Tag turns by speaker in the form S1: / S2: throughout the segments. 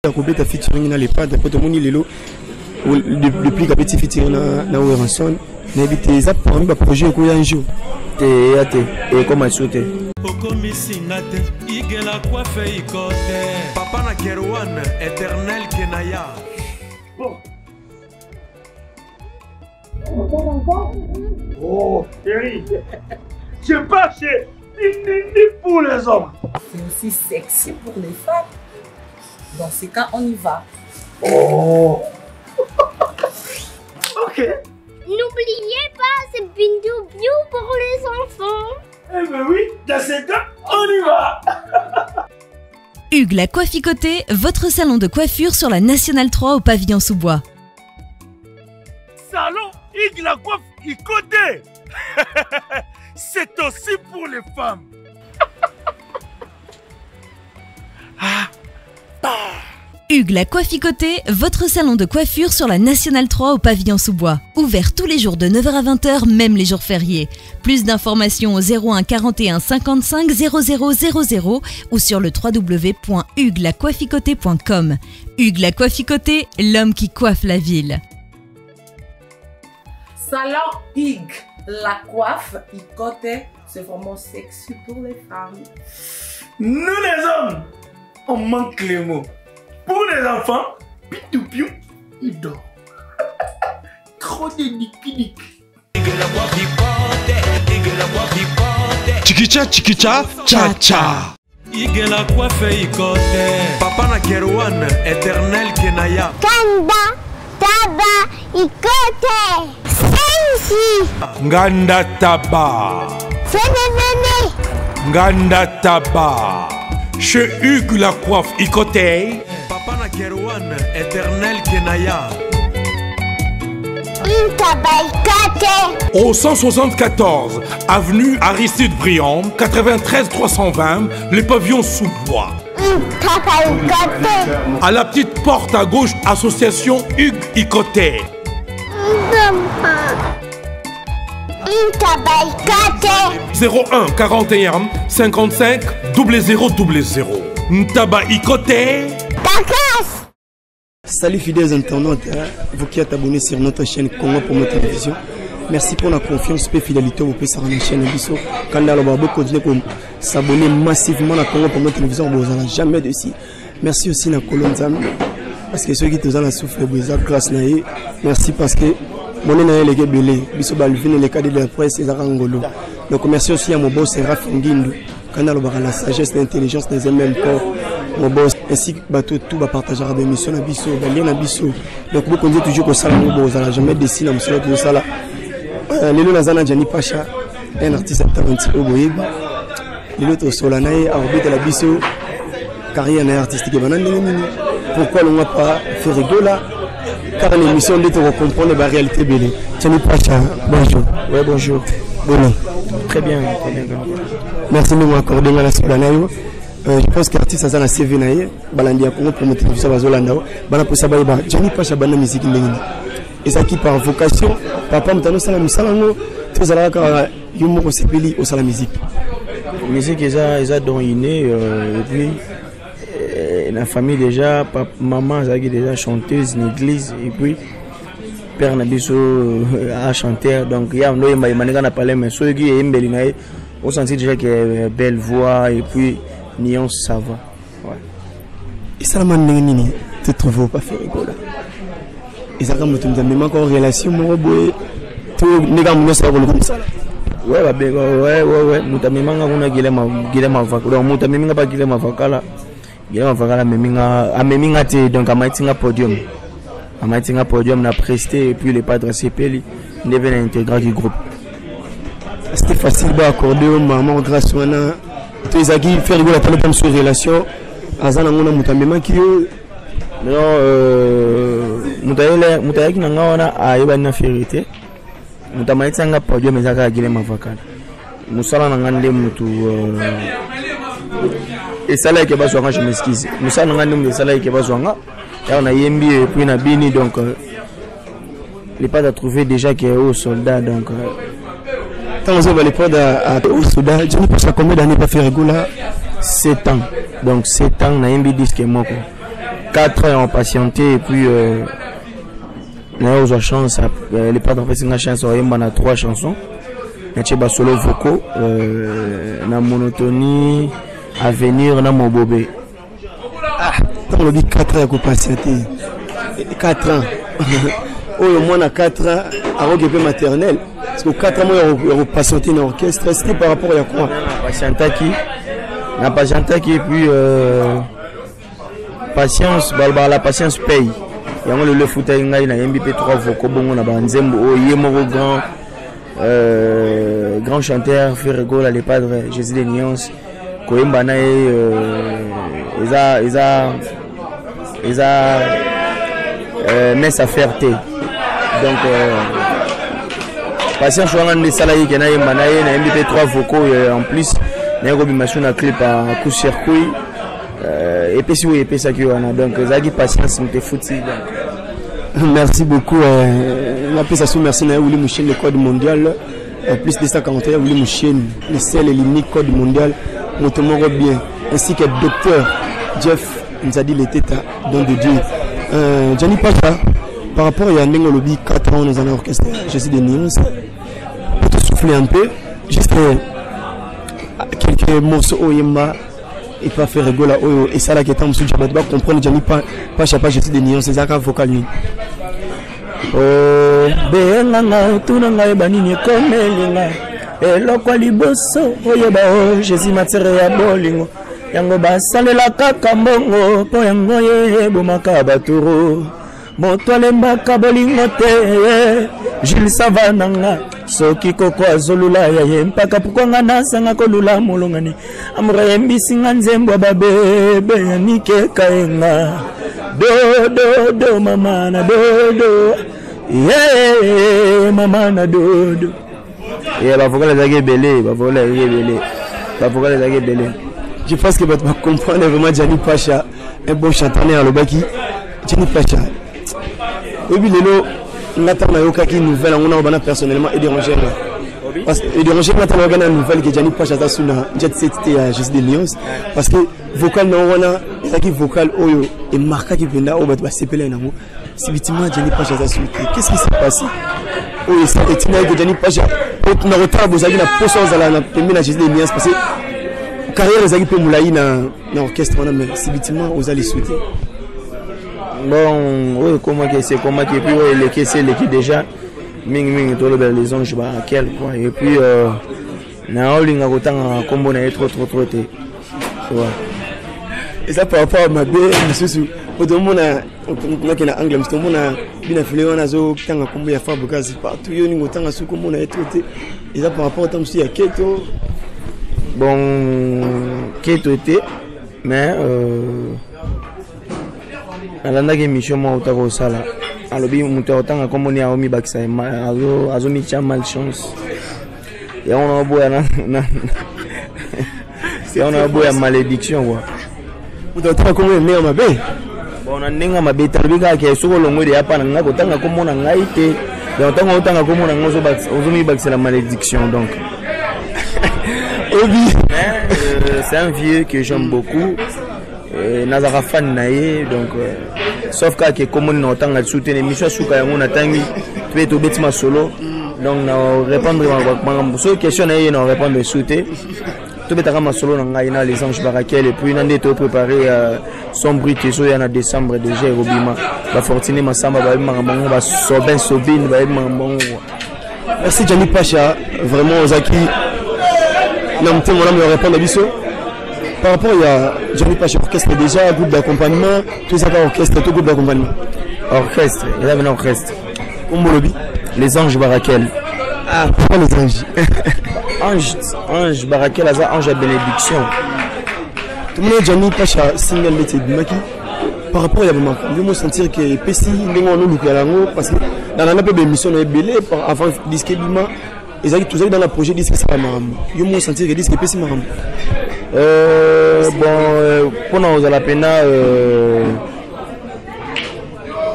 S1: La complète featuring dans les pads, pour tout le monde il est là. Depuis que petit featuring dans Weranson, n'habite les apps parmi les projets au un jour. Et comment sauter?
S2: Papa na Kerwan, éternel Kenaya.
S3: Oh, chérie, je pas chez ni pour les hommes.
S4: C'est aussi sexy pour les femmes. Dans ces cas, on y va.
S3: Oh. Ok.
S5: N'oubliez pas, c'est Bindou Biou pour les enfants.
S3: Eh ben oui, dans ces cas, on y va.
S6: Hugues la Coifficoté, votre salon de coiffure sur la Nationale 3 au pavillon sous-bois.
S3: Salon Hugues la Coifficoté. C'est aussi pour les femmes.
S6: Hugues la Coifficoté, votre salon de coiffure sur la Nationale 3 au pavillon sous-bois. Ouvert tous les jours de 9h à 20h, même les jours fériés. Plus d'informations au 01 41 55 00 00 ou sur le www.huguelacoifficoté.com. Hugues la Coifficoté, l'homme qui coiffe la ville.
S4: Salon Hugues la Coifficoté, c'est vraiment sexy pour les femmes.
S3: Nous les hommes, on manque les mots. Pour les enfants, pitou-piou, il dort. Trop de nick-nick.
S2: Chikicha, chikicha, cha cha. Igela coiffe ikote. Papa na Kerwan, éternel Kenaya.
S5: Kanda, taba, ikote. Sensi.
S2: Nganda taba.
S5: Fenenene.
S2: Nganda taba. Chez Hugues la coiffe ikote. Papa na Kerwan, éternel Kenaya. Au 174 avenue Aristide Briand, 93 320, le pavillon sous-bois. À la petite porte à gauche, association Hugues Ikoté. 01 41 55 00 00. Ntaba Ikoté.
S1: Salut fidèles internautes, vous qui êtes abonnés sur notre chaîne Congo pour notre télévision. Merci pour la confiance et fidélité au pays sur la chaîne Bisso. Quand on va continuer à s'abonner massivement à Congo pour notre télévision, vous n'allez jamais dessus. Merci aussi à Colonzam parce que ceux qui te ont souffert grâce à eux. Merci parce que mon est les belé, Bisso Balvin les cadres de la presse et Zarangolo. Donc merci aussi à mon boss Raph Ngindu. Quand on va la sagesse et l'intelligence des mêmes corps. Mon boss ainsi que bateau tout va partager des missions à Bisso, lien à Bisso. Donc vous connaissez toujours que ça vous n'allez jamais décidé dans monsieur tout ça là. Lelo Nazana Jani Pacha, un artiste talentueux au Boyeb. Lelo to Solanae a orbité la Bisso, carrière artistique et banane. Pourquoi on ne va pas faire rigoler? Car l'émission de te comprendre la réalité belle. Jani Pacha, bonjour. Ouais, bonjour. Bon, très bien, très bien. Merci de m'accorder la Solanae. Je pense que l'artiste a un CV naïe, balandia Congo pour monter sur la Zolanda, balapo sabaïba, Jani Pacha bana musique ndengini. Et ça qui par vocation, papa m'tano sala musalango, tous ala ka yumo ko sepeli au sala musique.
S7: Musique ils don inné et puis la famille déjà, papa, maman zaki déjà chanteuse en église et puis père Nabiso a chanteur donc il y a no yemba maneka na parler mais ceux qui embeli naïe, on sentit déjà que belle voix et puis nuance ça va. Ouais.
S1: Et ça m'a ndengini, te trouve pas faire rigoler. Et ça comme tu me dis encore relation mon boy tout nega mon ça comme ça
S7: ouais ouais mutamimanga kuna gilema vakala donc mutaminga ba gilema vakala meminga te donc amaitinga podium na presté et puis les padres CPL devenir intégral du groupe.
S1: C'était facile d'accorder au maman grâce à na tous les qui faire rigoler la tête sur relation azana ngona mutamima qui
S7: non mutayaki nanga wana ayeba na vérité mutamaitsanga podium ezaka gile mavakala musala nanga nde mutu esala ke bazwanga je m'excuse musala nanga nde esala ke bazwanga ya on a yembi et puis na bini donc les pas à trouver déjà que au soldat donc
S1: quand on va les pas au soldat je ne sais pas combien d'années pas faire rigoler
S7: 7 ans donc 7 ans na yembi disque moko 4 ans en patienté et puis n'a eu chance les pas en fait une chance on a 3 chansons na solo vocaux na monotonie avenir na mobobé
S1: tant le dit 4 ans à patienté 4 ans au moins à 4 ans à regrouper maternelle parce que 4 ans moi patienté dans l'orchestre c'était par rapport à quoi patienté qui puis patience la patience paye et on le foot ngai na MP3 vocaux bongo na banzembo o yemoko grand chanteur fait rigoler les padres Jésus des nuances koyemba na mais sa fierté donc patience on a des salariés qui na yemba na MP3 vocaux en plus na ko bimation na clip à coup circuit et puis si vous avez ça qui on a donc zagi patience me fouti merci beaucoup la appréciation merci na Willy Mouchen le code mondial plus de 141 Willy Mouchen le seul et l'unique code mondial notamment bien ainsi que docteur Jeff nous a dit l'état don de Dieu Johnny Pacha par rapport à Nengo Lobby 4 ans nous en orchestre je suis des nuances pour te souffler un peu juste quelques morceaux au Yemba et pas faire rigoler et ça là qui est en dessous de va comprendre Johnny Pacha pas je suis des nuances c'est ça vocal lui
S7: oh benanga tunanga banini komelinga eloko liboso oyeba o Jésus matere ya bolingo yango basalela kaka mbongo po yango yebomaka baturo moto alembaka bolingo te Jules Savananga soki koko azolula ya ye mpaka pukwanga nasanga kolula molongani amura yembisinga nzembo babebe ya nikeka enga do mama na do yeah mama na do bavoka les agé belé bavoka les agé belé
S1: je pense que votre comprendre vraiment Johnny Pacha un bon chanteur à l'obaki Johnny Pacha et puis lelo n'attend na yoka qui nouvelle on a bana personnellement et déranger parce que déranger n'attend na bana nouvelle que Johnny Pacha ça suna jet c'était à juste des lions parce que vocal na wana ezaki vocal oyo et marka qui venda au bat sepela nango subitement Johnny Pacha ça suite qu'est-ce qui s'est passé oyo ça etina que Johnny Pacha na retard bozaki na poso za na pembe na juste des lions parce que carrière ezaki pe moulayi na orchestre wana mais subitement aux allez souhaiter
S7: bon oui comment que c'est comment que puis les caisses l'équipe déjà ming tout le les anges ba quel quoi et puis na olinga kotanga kombo na trop té tu vois
S1: et ça par rapport à ma bé monsieur au mona on a anglais monsieur mona bina filé on a zo tanga kombo ya fabukazi partout yo ningo tanga su kombo na trop té et ça par rapport à monsieur ya keto
S7: bon keto té mais alandaki mission mo utako sala alobi mutu otanga komoni a omi bakisa azo mi cha malchance et on a boya na c'est on a boya malédiction quoi
S1: mutu otanga komoni ne mabe
S7: bon na nenga mabe talbika ke soko longwe ya pana ngako tanga komona ngai te donc otanga komona ngozo ozo mi bakisa la malédiction donc c'est un vieux que j'aime beaucoup nazara fan naé donc sauf que comme on entend la soutenir mission souka yango na tangi tu to betima solo donc na répondre ma so question naé na répondre souté to betaka ma solo na ngai na les anges barakel et puis nande to préparer son bruit que so ya na décembre déjà robima ba fortune masamba ba mangambo ba sobin ba mangambo.
S1: Merci Johnny Pacha vraiment Zaki non te moi me répondre à biso. Par rapport à Johnny Pacha orchestre déjà groupe d'accompagnement tout ça orchestre tout groupe d'accompagnement
S7: orchestre il y avait un orchestre
S1: comme Bolobi
S7: les anges barakel
S1: ah pourquoi les anges
S7: ange barakel à ange à bénédiction
S1: tout le monde Johnny Pacha single métier maki par rapport à moment je me sentir que pesi ndingo no luka lango parce que dans la peu d'émission na belé avant disque bima ils ont toujours dans le projet disque ça maram je me sentir que disque pesi maram
S7: bon pour nous à la peine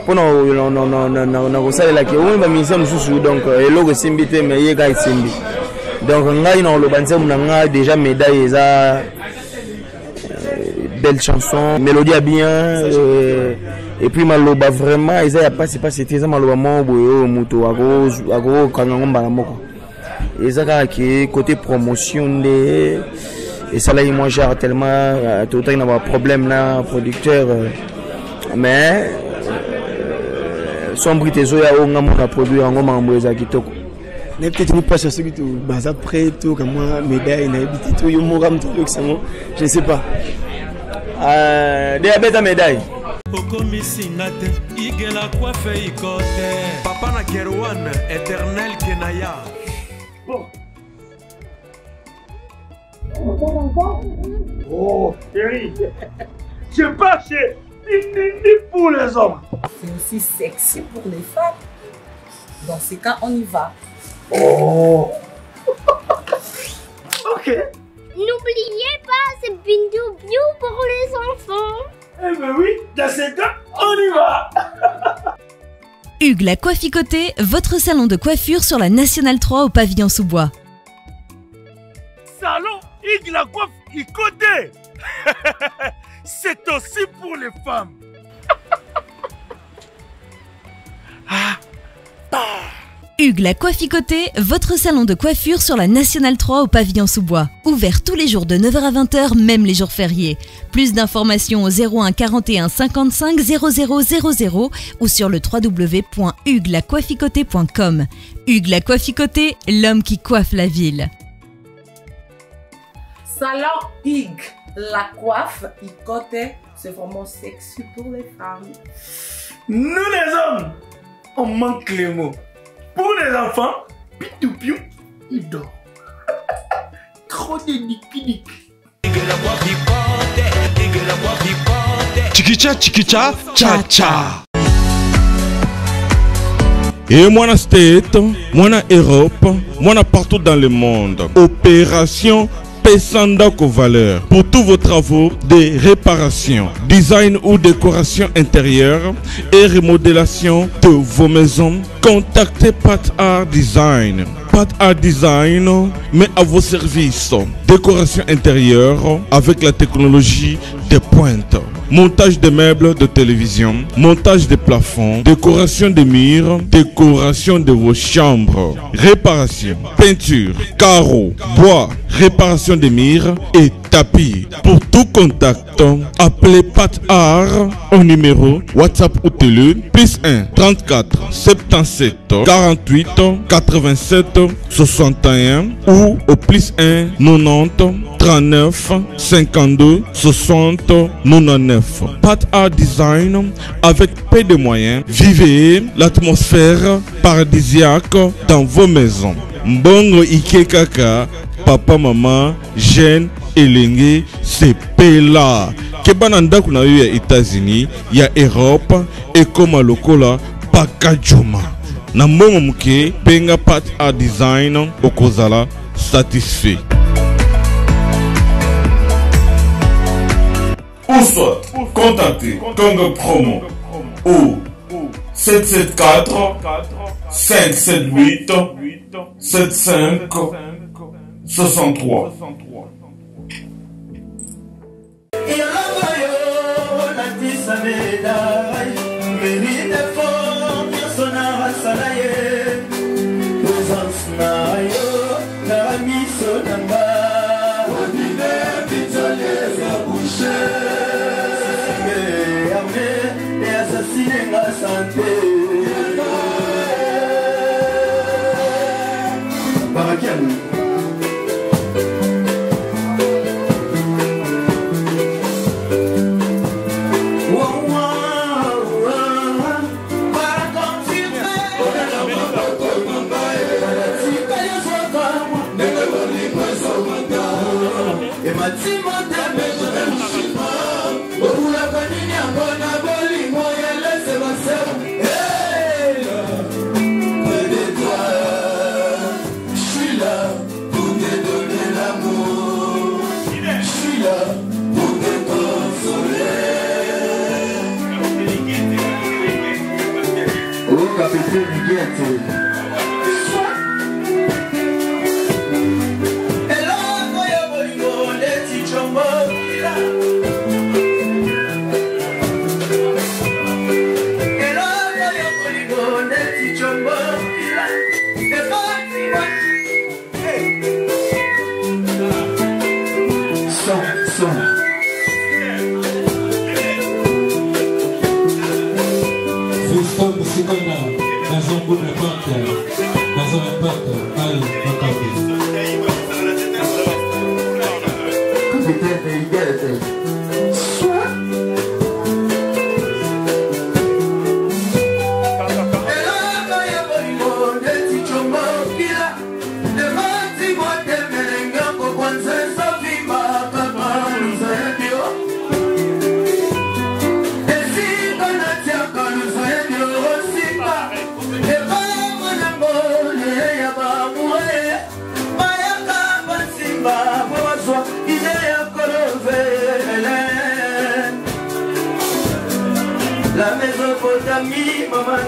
S7: pour nous non ça là que on va mission sous donc et logo simbité mais il gars simbi donc ngai non le banze munanga déjà médaille ça belles chansons, mélodie à bien, et puis maloba vraiment, ils a pas c'est pas c'était ça maloba mon boyo moto agro kanangomba la moko. Ils a qui côté promotion et ça là moi j'ai tellement tout le temps il y a un problème là producteur mais son britezo ya on a produit en ngoma mboza kitoko.
S1: Mais peut-être nous pas sur ce que tu bas après tout comme moi médaille na habité tout yo moram tout que ça je ne sais pas. Diabète à médaille.
S2: Papa na Kerouan, éternel Kenaya.
S3: Oh, chérie, je pas chez ni pour les hommes.
S4: C'est aussi sexy pour les femmes. Dans ces cas, on y va.
S3: Oh. Ok.
S5: N'oubliez pas, c'est Bintou Biou pour les enfants.
S3: Eh ben oui, dans ces cas, on y va.
S6: Hugues la Coifficoté, votre salon de coiffure sur la Nationale 3 au pavillon sous-bois.
S3: Salon Hugues la Coifficoté. C'est aussi pour les femmes.
S6: Hugues la Coifficoté, votre salon de coiffure sur la Nationale 3 au pavillon sous-bois. Ouvert tous les jours de 9h à 20h, même les jours fériés. Plus d'informations au 01 41 55 00 00 ou sur le www.huguelacoifficoté.com. Hugues la Coifficoté, l'homme qui coiffe la ville.
S4: Salon Hugues la coiffe Icoté, c'est vraiment sexy pour les femmes.
S3: Nous les hommes, on manque les mots. Pour les enfants, pitou-piou, il dort. Trop de diki-diki.
S2: Chikicha, chikicha, cha-cha. Et moi state, moi Europe, moi partout dans le monde. Opération Pesandako Valeur pour tous vos travaux de réparation, design ou décoration intérieure et remodélation de vos maisons. Contactez Pat Art Design. Pat Art Design met à vos services décoration intérieure avec la technologie de pointe. Montage de meubles de télévision, montage de plafonds, décoration des murs, décoration de vos chambres, réparation, peinture, carreaux, bois, réparation des murs et tapis. Pour tout contact, appelez Pat Art au numéro WhatsApp ou télé +1 34 77 48 87 61 ou au +1 90 39 52 60 99. Pat Art Design avec peu de moyens. Vivez l'atmosphère paradisiaque dans vos maisons. Mbongo Ike Kaka, papa, maman, jeune, elenge, c'est pela. Kebananda kuna ya États-Unis, ya Europe et comme lokola pakajuma. Na mbongo muke penga Pat Art Design okozala satisfait. Ou soit contactez Congo Promo au 774 578 75 63.
S3: La Mésopotamie, maman,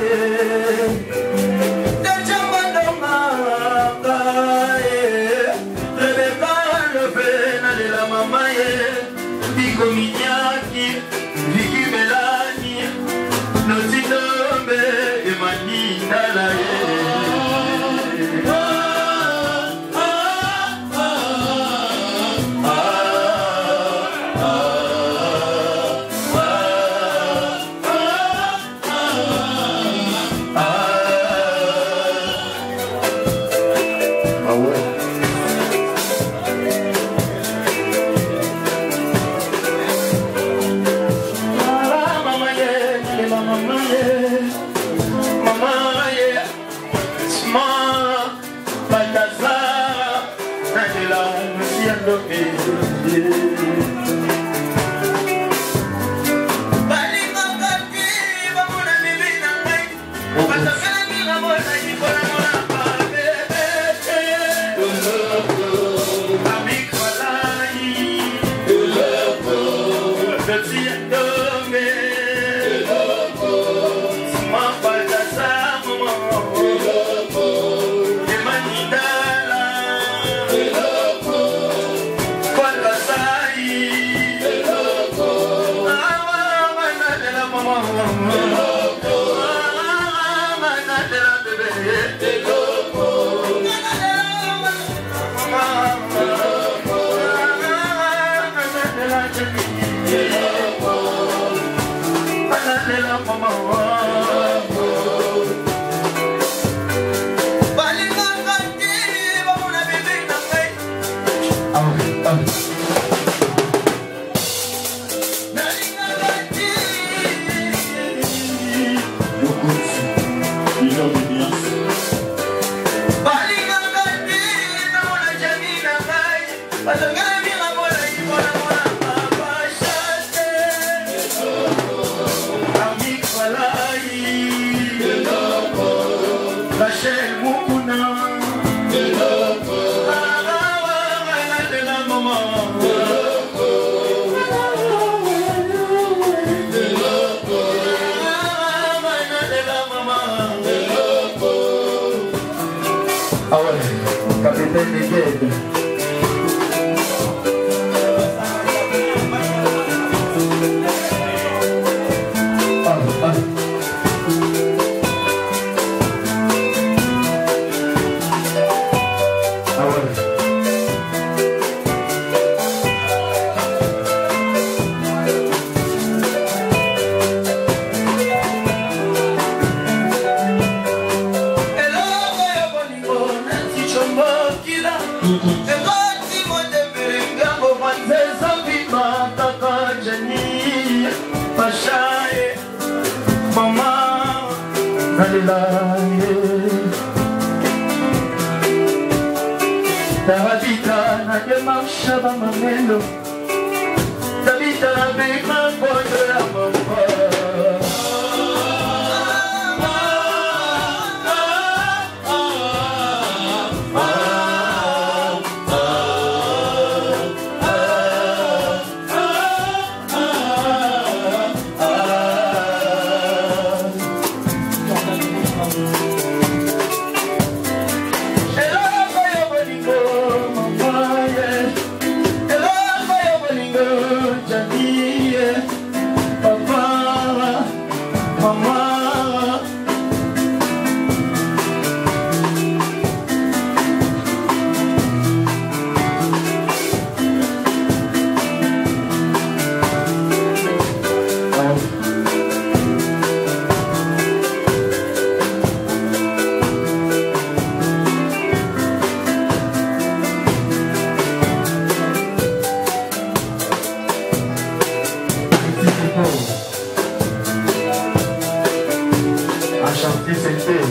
S3: chantier c'était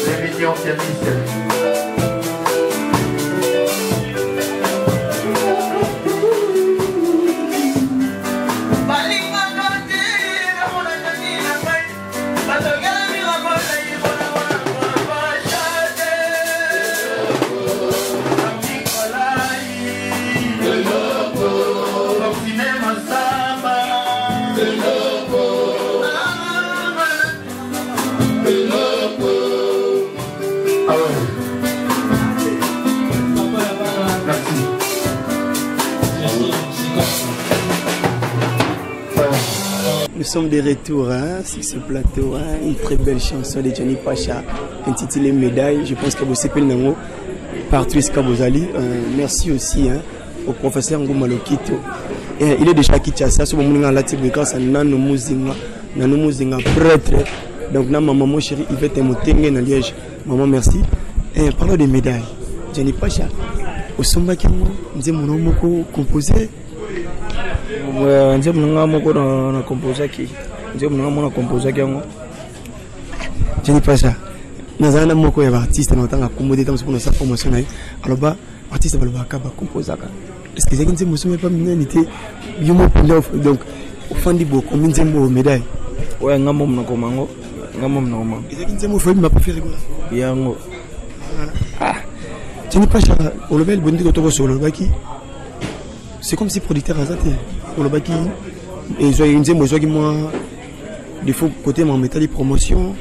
S3: les millions pianistes.
S1: Nous sommes de retour sur ce plateau, une très belle chanson de Johnny Pacha intitulée Médaille. Je pense que vous savez le Patrice Kabozali. Merci aussi au professeur Ngoma Lokito. Il est déjà à Kinshasa, ce moment là, c'est Nano Muzinga prêtre. Donc, na maman chérie, il va être monté dans Liège. Maman, merci. Parlons des médailles. Johnny Pacha, au Somba qui nous mon nom composé.
S7: Nze munanga moko na composer ki nze munanga mona composer ki yango
S1: Johnny Pacha nazana moko ya artiste na tanga komode tam pour sa promotion na alors ba artiste ba ka ba composer ka est-ce que nze musume pas minanité yomo pour donc ofandi beaucoup nze mo médaille
S7: ouais ngamo mna komango ngamo mna komango
S1: nze mo faut ma préféré
S7: yango
S1: Johnny Pacha au level bondi ko to solo ba ki c'est comme si producteur azate pour le baki et je moi des fois côté mon métal de promotion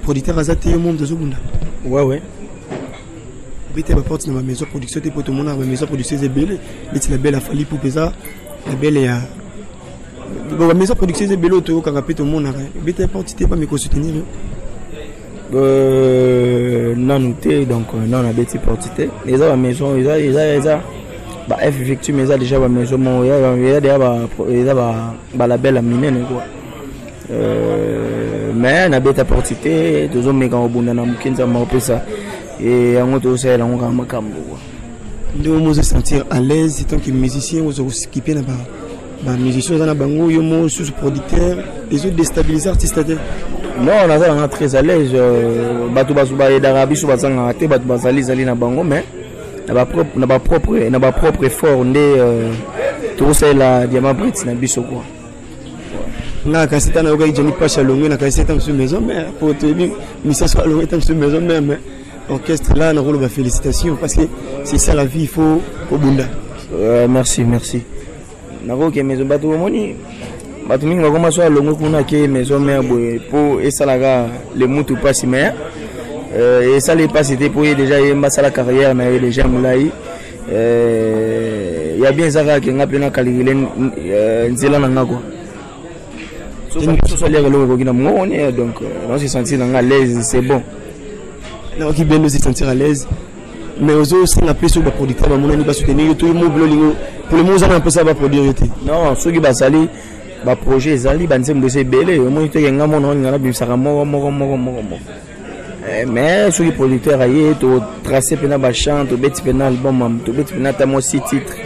S1: producteur azate au monde de Zobunda
S7: ouais
S1: bité ma porte dans ma maison production pour tout le monde ma maison production c'est belle mais c'est la belle a fallu pour pesa la belle et ma maison production c'est belle auto quand tout le monde bité porte pas me soutenir
S7: non noté donc non on a bête porte les la maison ils bah effectivement mais ça déjà la maison il y a déjà la belle à miner quoi mais na bête portité deux hommes méga au bunda na mukinza mapesa et en autre c'est là on va makambo quoi
S1: nous se sentir à l'aise tant que musicien ou se skipper na ba musicien dans bango yo mo sous producteur les autres déstabiliser artistes
S7: non on a très à l'aise batu basuba d'Arabie sous bazanga te batu bazali zali na bango mais na ba propre effort ndé tout ça la diamant brut na biso quoi
S1: na kasita na ogai Johnny Pacha longue na kasita sur maison mais pour te dire mission soit longue sur maison même orchestre là na rôle ba félicitations parce que c'est ça la vie il faut au bunda
S7: merci na ko ke maison batu moni batu mingi ba koma so longue kuna ke maison mère pour et ça la le mutu pas mais et ça les pas c'était pour déjà y la carrière mais déjà moulai il y a bien ça qui n'a pas calculé nzela nanga quoi so ça les relou ko na donc on se sentir à l'aise c'est bon
S1: non qui bien se sentir à l'aise mais aux autres c'est la plus sur le producteur ba monani ba soutenir tout le monde pour le monde ça un peu ça va produire
S7: non ceux qui ba sali ba projet zali ba nzembo c'est belé moi te nga mona ngana bi saka moko mais sur les producteurs ailleurs tu tracé pena ba chant tu bête pena album tu bête pena ta moi 6 titres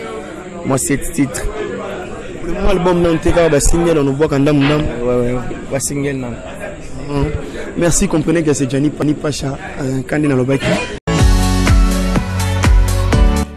S1: le album non te ka ba single on voit quand ndam
S7: ouais ba single non
S1: merci comprenez que c'est Johnny Pacha kandi na lobaki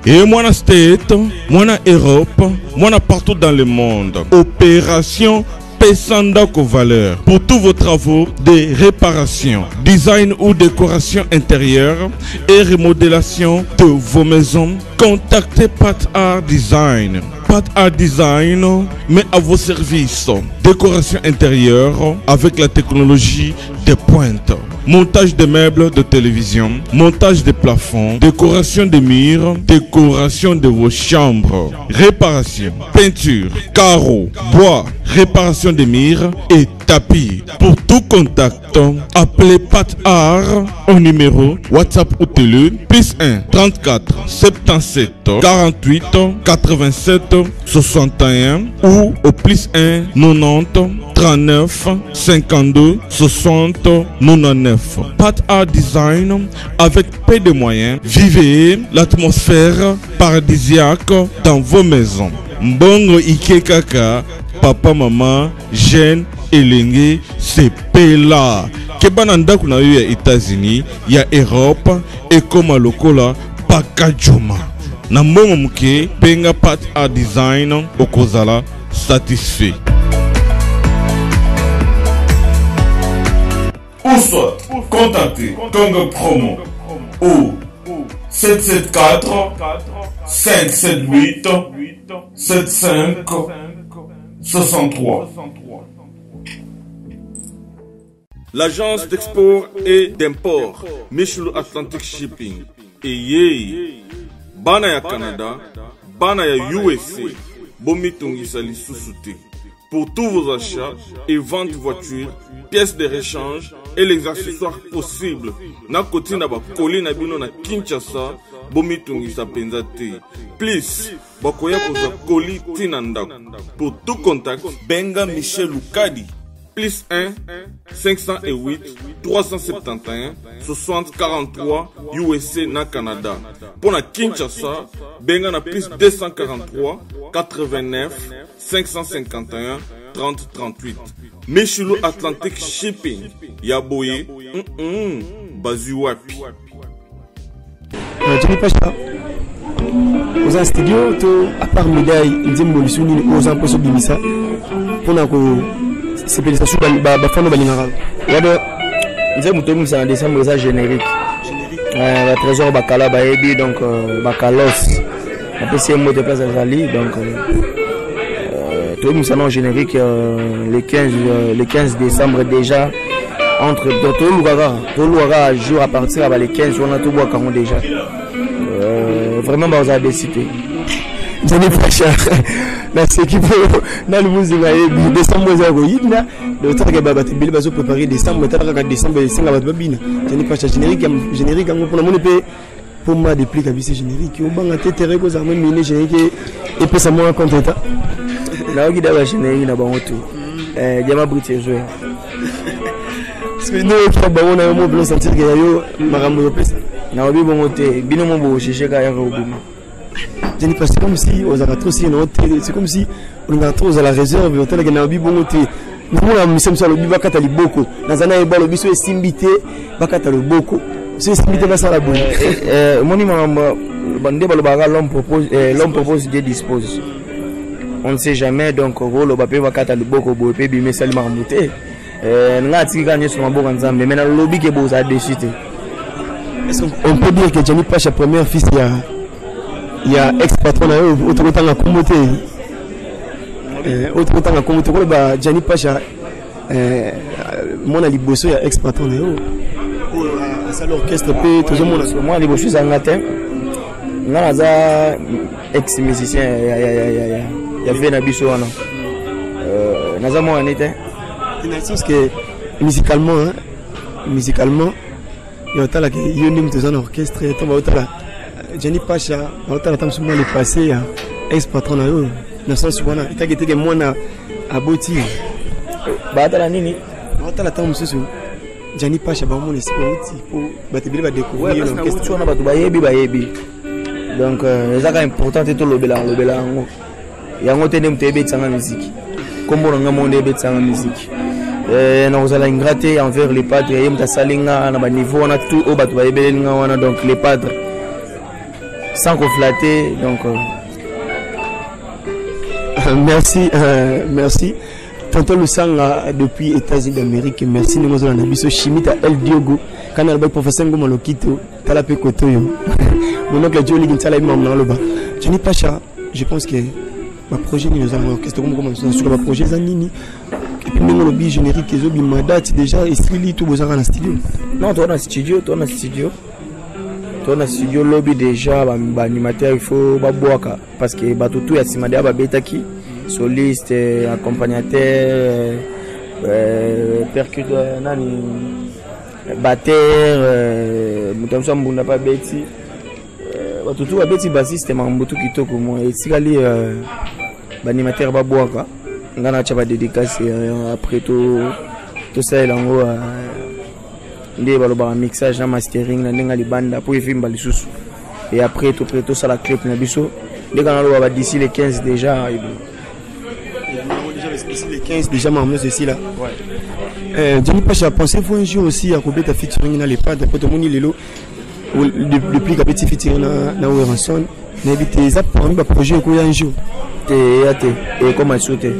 S2: et moi na state moi na Europe moi na partout dans le monde opération Pesandako Valeur pour tous vos travaux de réparation, design ou décoration intérieure et remodélation de vos maisons. Contactez Pat Art Design. Pat Art Design met à vos services décoration intérieure avec la technologie de pointe. Montage de meubles de télévision, montage de plafonds, décoration des murs, décoration de vos chambres, réparation, peinture, carreaux, bois, réparation des murs et tapis. Pour tout contact, appelez Pat Art au numéro WhatsApp ou télé +1 34 77 48 87 61 ou au +1 90 39 52 60 99. Pat Art Design avec peu de moyens. Vivez l'atmosphère paradisiaque dans vos maisons. Mbongo Ike Kaka, papa, maman, jeune, elenge sepela kebana ndako na yo ya États-Unis ya Europe ekoma lokola pakajoma na mbongo muke penga pat a design okozala satisfait.
S8: Ou soit contactez Congo Promo au 774 578 75 63.
S2: L'agence d'export et d'import Michelo Atlantic Shipping et bana ya Canada, bana ya USA, bomitungisa lisusu te. Pour tous vos achats et ventes de voitures, pièces de rechange et les accessoires possibles. Na koti na ba koli na bino na Kinshasa, bomitungisa penza te. Please, bakoya koza koli tina ndako. Pour tout contact, benga Michel Lukadi. Plus 1 508 371 60 43 USA na Canada. Pour la Kinshasa, benga na plus 243 89 551 30 38. Michelo Atlantic Shipping. Yaboye, bazu wapi.
S1: Johnny Pacha, aux studio, à part médaille, ils aiment le souligner aux impôts bimisa. Pour c'est pour les assurer bafano balingara.
S7: Yado, nous avons tombé en décembre ça générique. Le trésor Bacala Baebi donc Bacalos. Après c'est un mot de place à Zali donc tombé en générique le 15 décembre déjà entre Toluaga jour à partir à les 15 on a tout bois quand déjà. Vraiment bah, on a décidé.
S1: Johnny Pacha. Na équipe na le musique ya décembre za goyina le temps que baba tibili bazo préparer décembre tala décembre singa ba babina Johnny Pacha générique ngo pour mon épée pour moi depuis kabisi générique on banga tétere ko za même mine générique et puis ça moi content
S7: na ogi da générique na bango tout jama brute jouer
S1: c'est nous qui ba on a mo blo sentir que yo marambo yo pesa
S7: na obi bongo te bino mo bo chercher ka ya ko bima.
S1: C'est comme si on a trop c'est comme si on a trop à la réserve on a gagné bon côté nous on sommes sur le bibaka tali beaucoup nazana eba le biso esimbité bakata le beaucoup c'est esimbité na sala bonne
S7: moni mama bande balobaka l'homme propose Dieu dispose on ne sait jamais donc rolo bape bakata le beaucoup bo pe bimé salima muté ngati gagner sur maboko nzambe mais na lobby ke bo za déchité.
S1: Est-ce qu'on peut dire que Johnny Pacha premier fils il y a ex-patron autre temps à commoter autre temps à commoter ba Johnny Pacha mon aliboso il y a ex-patron à ça l'orchestre peut tout le monde
S7: moi aliboso ça ngatin naza ex-musicien il y avait na biso wana naza mo anete
S1: il y a chose que musicalement il y a tala que yonim tout ça orchestre et tomba tala Johnny Pacha, on a tant souvent le passé, ex-patron na yo, na sens wana, ita que moi na aboti.
S7: Ba ta la nini?
S1: On a tant mususu. Johnny Pacha ba mo nesi aboti pour ba te ba découvrir
S7: l'orchestre wana ba to ba yebi. Donc ezaka important te to lobela ngo. Ya ngo te nem te be tsanga musique. Kombo nga monde be tsanga musique. Na ozala ingraté envers les padres, yem ta salinga na ba niveau on a tout au ba to ba yebelinga wana donc les padres sans conflater donc
S1: merci tonton Lusanga depuis États-Unis d'Amérique merci nous avons biso Chimita El Diogo quand le professeur Ngoma Lokito tala pe kotoyo mon oncle Joli Gintala imam loba Johnny Pacha je pense que ma projet nous avons orchestre comme sur le projet zanini et puis nous le générique les obi ma date déjà ici tout besoin dans studio
S7: non toi dans studio studio lobby déjà animateur il faut baboaka parce que batutu ya simada babetaki soliste accompagnateur percuteur nani batteur mutamsa mbunda pa beti batutu babeti bassiste mambutu kitoko mo etikali animateur baboaka ngana cha ba dédicace après tout ça elango ndé baloba mixage na mastering na ndenga libanda pour efimba lisusu et après tout ça la clip na biso ndé kana loba d'ici le 15 déjà
S1: Ici les 15 déjà m'amuse ici là. Ouais. Johnny Pacha, pensez-vous un jour aussi à couper ta featuring dans les pads après tout le monde il est là depuis que petit featuring na Weranson n'habite ça pour un projet au un jour.
S7: Et comment sauter.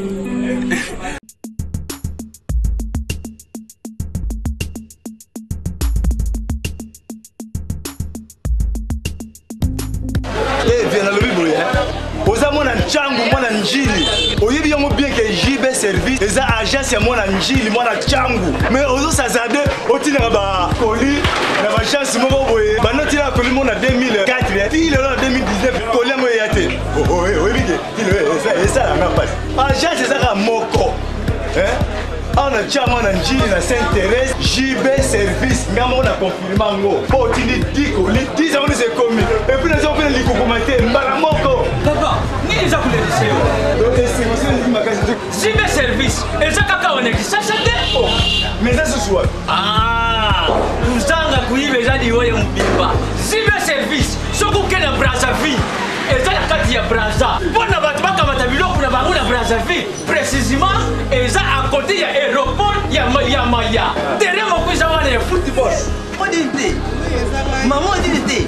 S9: Oyebi yango bien que JB service eza agence ya mwana njili mwana changu mais ozo sazade otina ba colis na ba chance moko boye ba noti la colis mona 2004 il est là 2019 colis mo yate oyebi ke il ça la passe agence eza ka moko on a chama na njili na Saint-Thérèse JB service ngamo na confirmer ngo po tini diko li 10 ans c'est commis et puis les gens viennent les commenter mbala moko
S10: papa ni les akule deseo
S9: donc c'est aussi magasin
S10: JB service et ça kaka on est ça chante
S9: mais ça ce soir
S10: uzanga kuibe jadi woye mbimba JB service soko kena Brazzaville et ça la kati ya Brazza bona batu bakamata biloko na bango na Brazzaville précisément et ça à côté ya aéroport ya Maya terrain moko za wana ya football odinte maman dit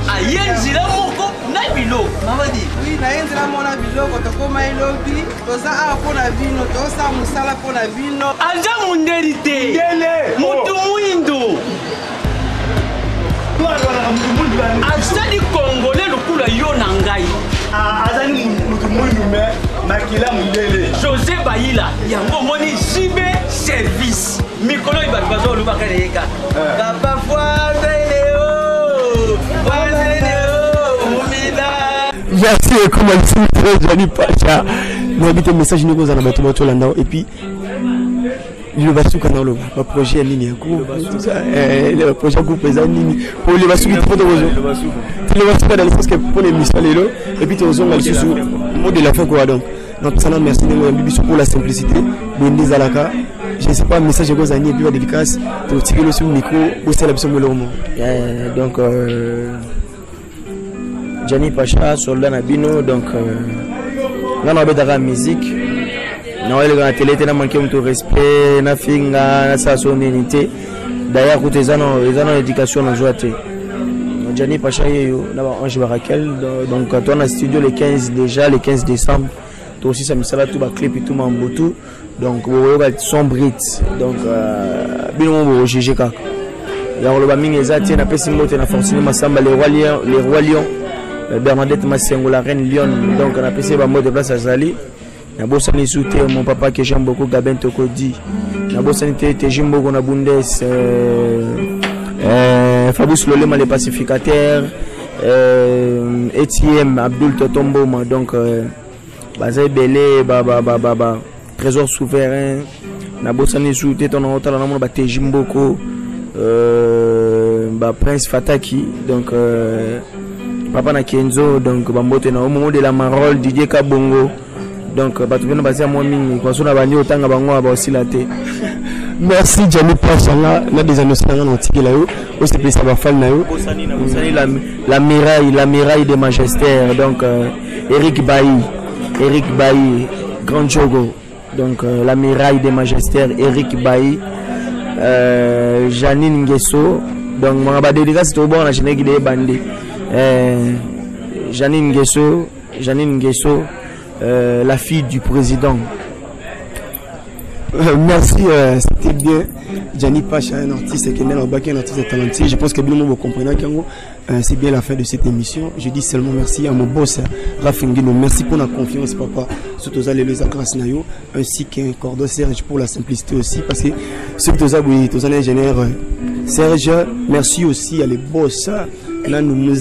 S10: ayenzi la moko na biloko
S11: maman dit oui na yenzi la mona biloko to koma elobi to za a pona vino to sa musala pona vino
S10: anja munderite ngele mutu muindo azali congolais lokula yo na ngai
S9: azali mutu muindo me makila mundele
S10: José Bayila yango moni JB service mikolo ibatu bazolubaka leka papa
S1: merci comment c'est Johnny Pacha nous habitons message nous dans la bateau là et puis le basuka dans le projet nini le projet groupe présent nini pour le basuka tout le basuka dans le sens que pour les missions et puis tu os on sous mot de la fin quoi donc ça nous merci pour la simplicité bonne Zalaka je ne sais pas message que et puis la dédicace tu tirer le sur micro ou c'est la personne de l'homme
S7: donc Johnny Pacha soldat nabino donc on a besoin de musique na wale ga télé tena manqué mon respect na finga na sa sonité d'ailleurs côté zano éducation na joité Johnny Pacha yo na ba Ange Barakel donc quand on a studio le 15 déjà le 15 décembre toi aussi ça me sala tout ba clip et tout mambotu donc on va sombre donc bino mo GG ka ya on le ba mingi ezati na pesi moto na forcément masamba les rois lions Bernadette Massengo la reine Lyon donc on a passé ba mot de place à Zali na bosani souté mon papa que j'aime beaucoup Gabin Tokodi na bosani te Jimbo na Bundes Fabrice Lolema les pacificateurs Etienne Abdul Totombo donc Bazay Belé ba trésor souverain na bosani souté ton hôtel na mon ba te Jimbo ba Prince Fataki donc Papa na Kenzo donc bambote na au moment de la Marole Didier Kabongo donc batu bino bazia mo mingi kwa sona bandi otanga bango ba osilate
S1: merci Johnny Pacha na des annonces na notiki la yo o se pesa ba fan na yo
S7: la miraille de Magistère donc Eric Bailly Grand Jogo donc la miraille de Magistère Eric Bailly Janine Nguesso donc moi ba dédicace to bon na cheneki de bandi Janine Nguesso la fille du président.
S1: Merci, c'était bien. Johnny Pacha, un artiste qui est un artiste talentueux. Je pense que bien le monde vous comprenez c'est bien la fin de cette émission. Je dis seulement merci à mon boss Rafingino. Merci pour la confiance, papa. Surtout les grâce nayo ainsi qu'un cordon Serge pour la simplicité aussi parce que surtout ça oui, tous les ingénieurs Serge. Merci aussi à les boss. Là nous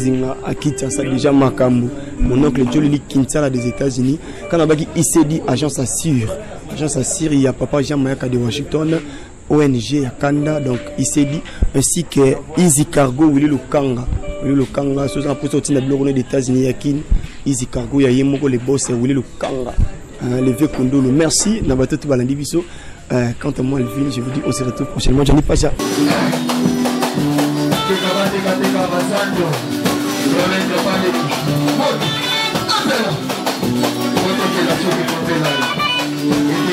S1: à Kinshasa déjà Makambo. Mon oncle Jolly Kinshasa des États-Unis. Quand on a dit ICD agence assure. Agence assure il y a papa Jean Mayaka de Washington. ONG à Kanda donc ICD ainsi que Easy Cargo Willy Lukanga ce sont pour sortir de l'Union des États-Unis yakin Easy Cargo ya yemoko les boss Willy Lukanga le vieux Kondolo merci na bato tout balandi biso quant à moi Elvin je vous dis on se retrouve prochainement Johnny Pacha
S12: Thank you.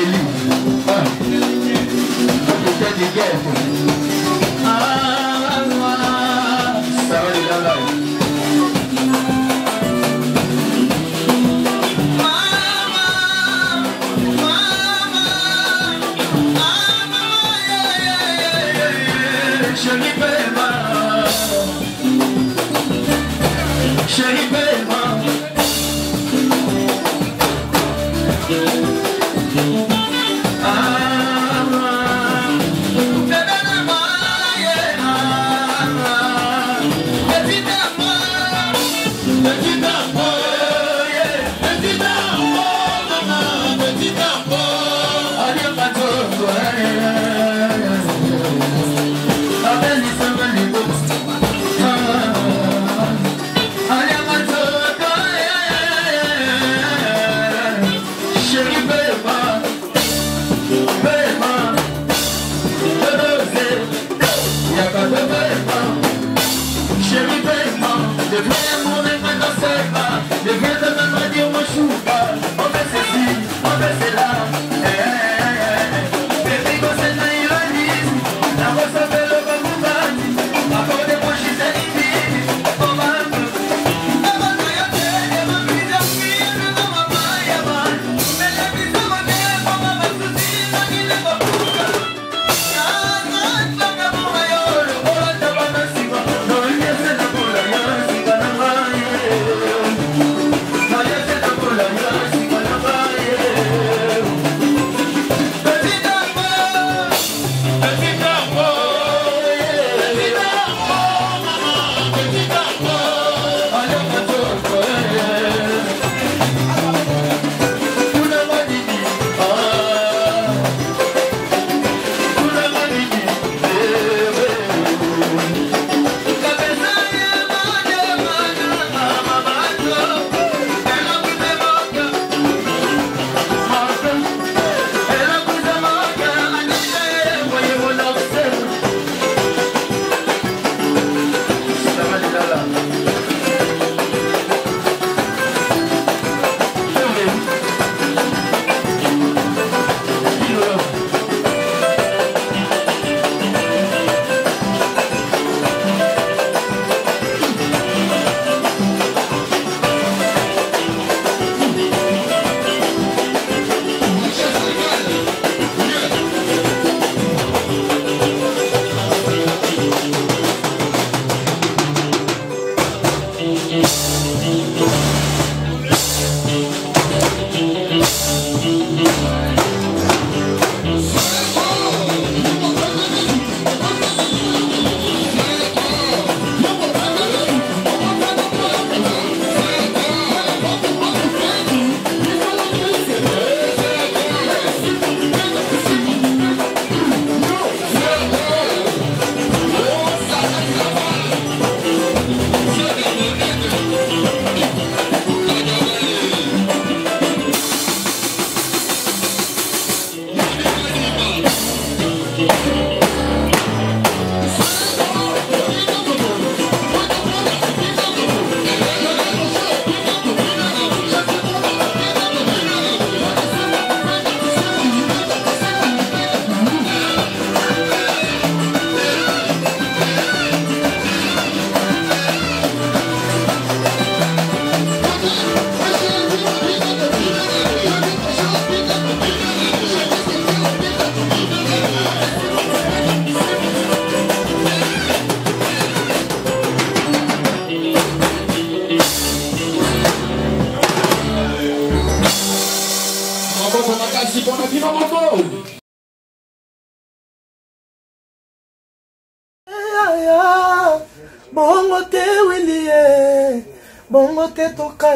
S3: Bongo te Willie, bongo te toka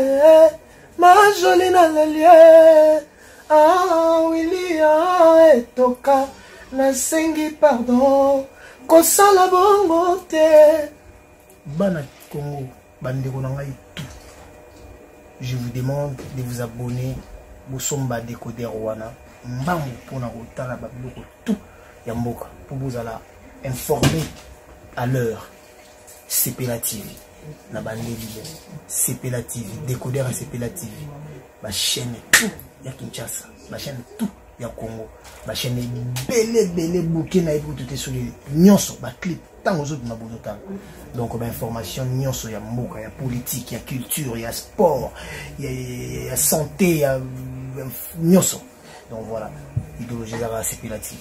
S3: ma jolie na lelie. Ah Willie toka na sengi pardon kosala bongo te. Bana Congo, bandeko na ngai tout. Je vous demande de vous abonner au Somba Décodeur Wana. Mbambo pour na kotala babiloko tout ya mboka pour vous alla informer à l'heure. CPLA TV na bandeli CPLA TV Décodeur à CPLA TV ma chaîne tout ya Kinshasa, ma chaîne tout ya Congo, ma chaîne belé bouquet na pour tout sur les nyonso ba clip tant aux autres na bonotan. Donc ba information nyonso ya mboka, ya politique, ya culture, ya sport, ya santé, ya nyonso. Donc voilà, idéologie à CPLA TV.